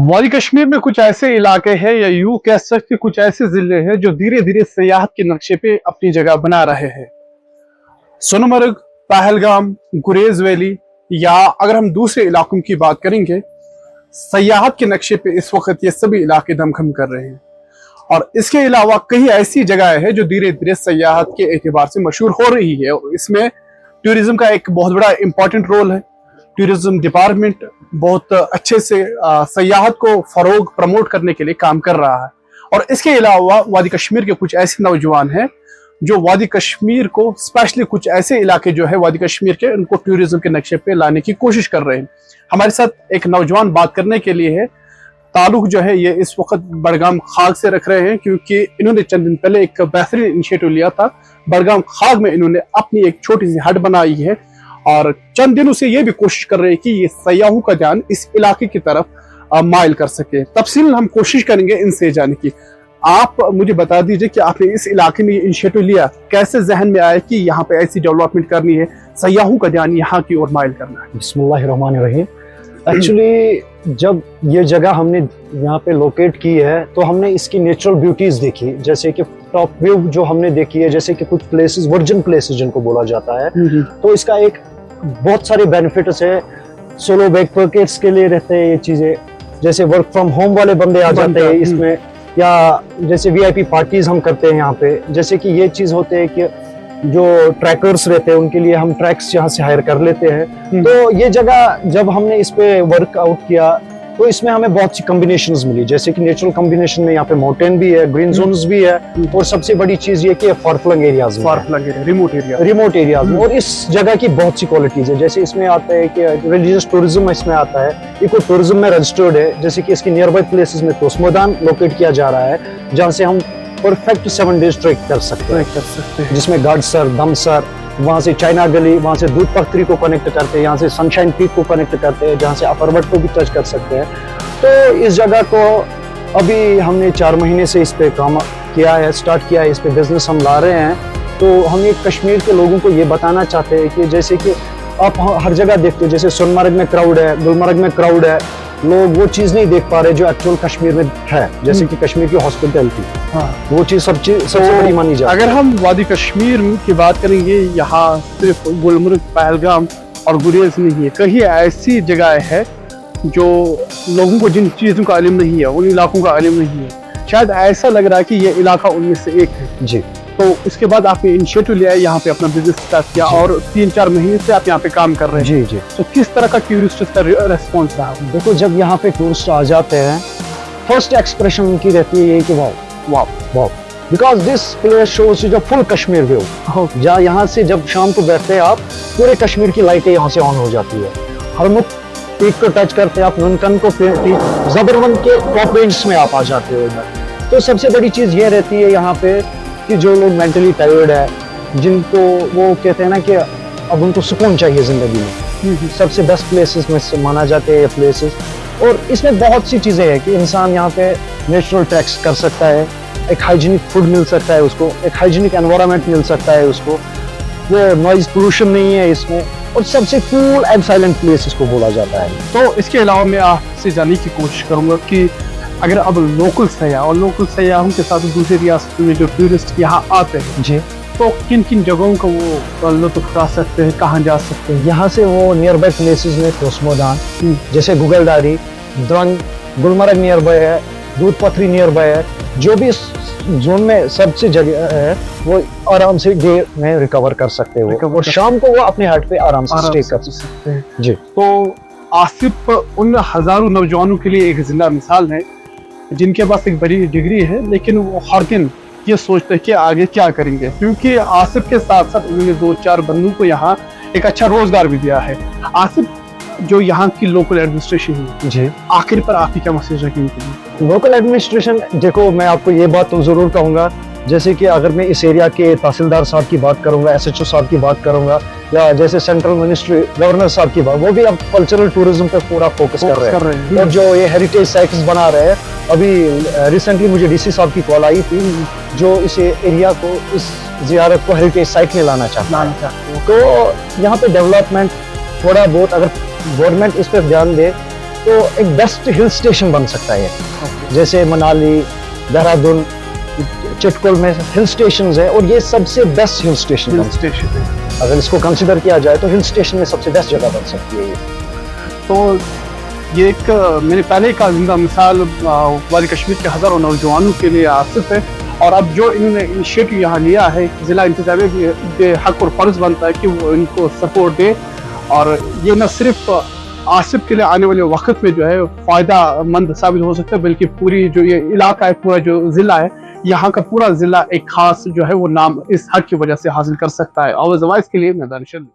वादी कश्मीर में कुछ ऐसे इलाके हैं या यूं कह सकते कुछ ऐसे जिले हैं जो धीरे धीरे सियाहत के नक्शे पे अपनी जगह बना रहे हैं। सोनमर्ग, पहलगाम, गुरेज वैली या अगर हम दूसरे इलाकों की बात करेंगे, सियाहत के नक्शे पे इस वक्त ये सभी इलाके दमखम कर रहे हैं। और इसके अलावा कई ऐसी जगह है जो धीरे धीरे सियाहत के एतबार से मशहूर हो रही है और इसमें टूरिज्म का एक बहुत बड़ा इंपॉर्टेंट रोल है। टूरिज्म डिपार्टमेंट बहुत अच्छे से सियाहत को फरोग प्रमोट करने के लिए काम कर रहा है। और इसके अलावा वादी कश्मीर के कुछ ऐसे नौजवान हैं जो वादी कश्मीर को स्पेशली कुछ ऐसे इलाके जो है वादी कश्मीर के उनको टूरिज्म के नक्शे पे लाने की कोशिश कर रहे हैं। हमारे साथ एक नौजवान बात करने के लिए है। ताल्लुक जो है ये इस वक्त बड़गाम खाग से रख रहे हैं क्योंकि इन्होंने चंद दिन पहले एक बेहतरीन इनिशिएटिव लिया था। बड़गाम खाग में इन्होंने अपनी एक छोटी सी हट बनाई है और चंद दिनों से ये भी कोशिश कर रहे हैं कि ये सयाहों का ध्यान इस इलाके की तरफ माइल कर सके। तफसील हम कोशिश करेंगे इनसे जाने की। आप मुझे बता दीजिए कि आपने इस इलाके में ये इनिशिएटिव लिया, कैसे जहन में आया कि यहाँ पे ऐसी डेवलपमेंट करनी है, सयाहों का ध्यान यहाँ की ओर माइल करना है? बिस्मिल्लाहिर्रहमानिर्रहीम। एक्चुअली जब ये जगह हमने यहाँ पे लोकेट की है तो हमने इसकी नेचुरल ब्यूटीज देखी, जैसे कि टॉप व्यू जो हमने देखी है, जैसे कि कुछ प्लेसेस वर्जिन प्लेसेस जिनको बोला जाता है, तो इसका एक बहुत सारे बेनिफिट्स है। सोलो बैकपैकर्स के लिए रहते हैं ये चीजें, जैसे वर्क फ्रॉम होम वाले बंदे आ जाते हैं इसमें, या जैसे वीआईपी पार्टीज हम करते हैं यहाँ पे। जैसे कि ये चीज होते हैं कि जो ट्रैकर्स रहते हैं उनके लिए हम ट्रैक्स यहाँ से हायर कर लेते हैं। तो ये जगह जब हमने इस पे वर्कआउट किया तो इसमें हमें बहुत सी कॉम्बिनेशंस मिली, जैसे कि नेचुरल कॉम्बिनेशन में यहाँ पे माउंटेन भी है, ग्रीन जोन्स भी है, और सबसे बड़ी चीज ये कि फार फ्लंग एरियाज में, रिमोट एरियाज में। और इस जगह की बहुत सी क्वालिटीज है, जैसे इसमें आता है कि रिलीजियस टूरिज्म इसमें आता है, इको टूरिज्म में रजिस्टर्ड है। जैसे कि इसकी नियर बाई प्लेसेस में तोसमैदान लोकेट किया जा रहा है जहाँ से हम परफेक्ट 7 डेज ट्रैक कर सकते हैं, जिसमें गाडसर, दमसर, वहाँ से चाइना गली, वहाँ से दूध पख्तरी को कनेक्ट करते हैं, यहाँ से सनशाइन पीक को कनेक्ट करते हैं, जहाँ से अपर को भी टच कर सकते हैं। तो इस जगह को अभी हमने 4 महीने से इस पे काम किया है, स्टार्ट किया है, इस पे बिजनेस हम ला रहे हैं। तो हम एक कश्मीर के लोगों को ये बताना चाहते हैं कि जैसे कि आप हर जगह देखते हो, जैसे सोनमर्ग में क्राउड है, गुलमर्ग में क्राउड है, लोग वो चीज नहीं देख पा रहे जो एक्चुअल कश्मीर में है, जैसे कि कश्मीर की हॉस्पिटैलिटी, वो चीज सबसे बड़ी मानी जाती है। अगर हम वादी कश्मीर की बात करेंगे, यहाँ सिर्फ गुलमर्ग, पहलगाम और गुरेज नहीं है, कई ऐसी जगह है जो लोगों को जिन चीजों का इल्म नहीं है, उन इलाकों का इल्म नहीं है। शायद ऐसा लग रहा है कि ये इलाका उनमें से एक है जी। तो इसके बाद आपने इनिशिएटिव लिया, यहाँ पे अपना बिजनेस स्टार्ट किया और 3-4 महीने से आप यहाँ पे काम कर रहे हैं। जी। तो किस तरह का टूरिस्ट का रेस्पॉन्स रहा? देखो, जब यहाँ पे टूरिस्ट आ जाते हैं, फर्स्ट एक्सप्रेशन उनकी रहती है ये कि wow wow wow, because this place shows you the full Kashmir view. जहाँ यहाँ से जब शाम को बैठते हैं आप, पूरे कश्मीर की लाइटें यहाँ से ऑन हो जाती है। हरमुख पीक को टच करते हैं आप, नुनकन को, जबरवंत के टॉप रेंज में आप आ जाते हो इधर। तो सबसे बड़ी चीज ये रहती है यहाँ पे कि जो लोग मेंटली टायर्ड है, जिनको वो कहते हैं ना कि अब उनको सुकून चाहिए जिंदगी में, सबसे बेस्ट प्लेसेस में से माना जाते हैं ये प्लेसेस। और इसमें बहुत सी चीजें हैं कि इंसान यहाँ पे नेचुरल ट्रैक्स कर सकता है, एक हाइजीनिक फूड मिल सकता है उसको, एक हाइजीनिक एनवायरनमेंट मिल सकता है उसको, वो नॉइज पोल्यूशन नहीं है इसमें, और सबसे कूल एंड साइलेंट प्लेस इसको बोला जाता है। तो इसके अलावा मैं आपसे जानने की कोशिश करूंगा कि अगर अब लोकल सयाह और लोकल सयाहों के साथ दूसरी रियासतों में जो टूरिस्ट यहाँ आते हैं जी, तो किन किन जगहों को वो लुत्फ उठा सकते हैं, कहाँ जा सकते हैं? यहाँ से वो नियर बाई प्लेसेस में तोसमैदान, जैसे गुगलडारी, द्रंग, गुलमर्ग नियर बाई है, दूध पथरी नियर बाई है, जो भी जोन में सबसे जगह है वो आराम से डे में रिकवर कर सकते हैं वो, और शाम को वो अपने हट पे आराम से स्टे कर सकते हैं जी। तो आसिफ उन हजारों नौजवानों के लिए एक जिंदा मिसाल है जिनके पास एक बड़ी डिग्री है, लेकिन वो हर दिन ये सोचते हैं कि आगे क्या करेंगे, क्योंकि आसिफ के साथ साथ उन्होंने 2-4 बंदों को यहाँ एक अच्छा रोजगार भी दिया है। आसिफ, जो यहाँ की लोकल एडमिनिस्ट्रेशन है जी, आखिर पर आपकी क्या मैसेज रखेंगे? लोकल एडमिनिस्ट्रेशन, देखो मैं आपको ये बात तो जरूर कहूँगा, जैसे कि अगर मैं इस एरिया के तहसीलदार साहब की बात करूंगा, एसएचओ साहब की बात करूंगा, या जैसे सेंट्रल मिनिस्ट्री गवर्नर साहब की बात, वो भी अब कल्चरल टूरिज्म पे पूरा फोकस कर रहे हैं। और जो ये हेरिटेज साइट्स बना रहे हैं, अभी रिसेंटली मुझे डीसी साहब की कॉल आई थी जो इस एरिया को, इस जियारत को हेरिटेज साइट में लाना चाहते हैं। तो यहाँ पे डेवलपमेंट थोड़ा बहुत अगर गवर्नमेंट इस पर ध्यान दे तो एक बेस्ट हिल स्टेशन बन सकता है ये। जैसे मनाली, देहरादून, चिटकुल में हिल स्टेशंस है और ये सबसे best hill station hill station है। अगर इसको कंसिडर किया जाए तो हिल स्टेशन में सबसे बेस्ट जगह बन सकती है ये। तो ये एक मैंने पहले कहा जिंदा मिसाल वादी कश्मीर के हज़ारों नौजवानों के लिए आसिफ है। और अब जो इन्होंने इनिशिएटिव यहाँ लिया है, ज़िला इंतज़ामिया के हक और फ़र्ज़ बनता है कि वो इनको सपोर्ट दे। और ये न सिर्फ आसिफ के लिए आने वाले वक्त में जो है फ़ायदा मंद साबित हो सकता है, बल्कि पूरी जो ये इलाका है, पूरा जो ज़िला है, यहाँ का पूरा ज़िला एक खास जो है वो नाम इस हक की वजह से हासिल कर सकता है। आवाज़ के लिए मैदान शरीफ।